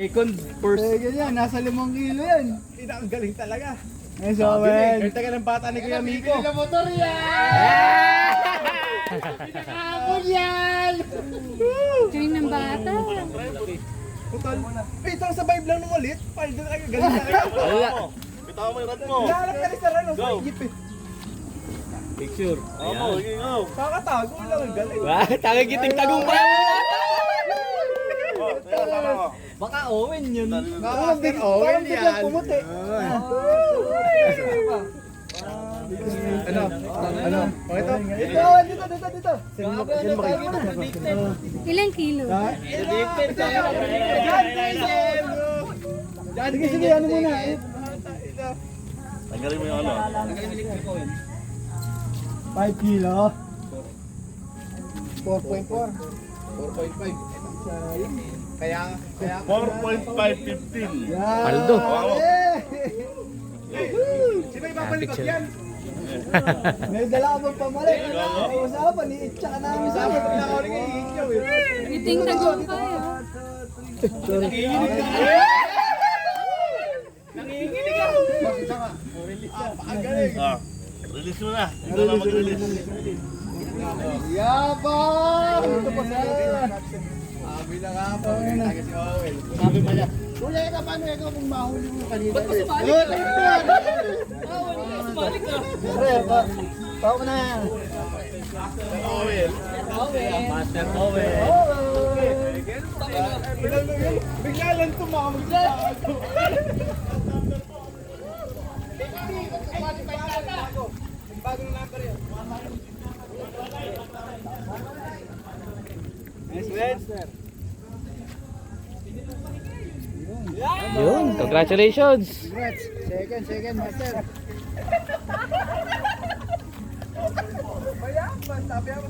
Second, first. Ganyan, nasa 5 kilo yan. Ang galing talaga. Ay, so, man. Ganda ka ng bata ni Kuya Miko. Pinili na motor yan! Pinakabol yan! Galing ng bata. Putol. Eh, ito sa vibe lang nung ulit. Paano doon kayo galing talaga? Wala. Bitaw mo yung rad mo. Lalak ka rin sa rano. Sa higit eh. Picture. Opo, sige go. Kakatago lang ang galing. Wah, tagigiting tagumpay mo. Oh, teka, tama ko. Baka Owen yun. Big Owen yan. Pumuti. Ano? Ano? Pakita. Dito, dito, dito, dito. Ilang kilo? Sige, sige, ano muna. Tanggalin mo yung ano. 5 kilo. 4.4. 4.5. Kaya 4.515. Yan. Paldo. sino ibabalik yan? May dala ka bang pamalik? Ang usapan, i-itcha ka namin sa Sabi akin. ko lang ako rin kayo higit eh. Giting tagumpay. ah. Nanginginig ka. Bakit ka? Ang galing. Ah, release mo na. Ikaw na mag-release. Yabang! Ito pa sa Sabi na nga po. Lagi si Owen. Sabi pa niya, Kuya, ikaw paano ikaw kung mahuli mo kanina? Ba't sumali ka? Sumali ka. Pre, pao ko na yan. Owen. Master Owen. Bigla lang tumawag. Bagong number yun. Yun, congratulations. Congrats. Second, master. Sabi ako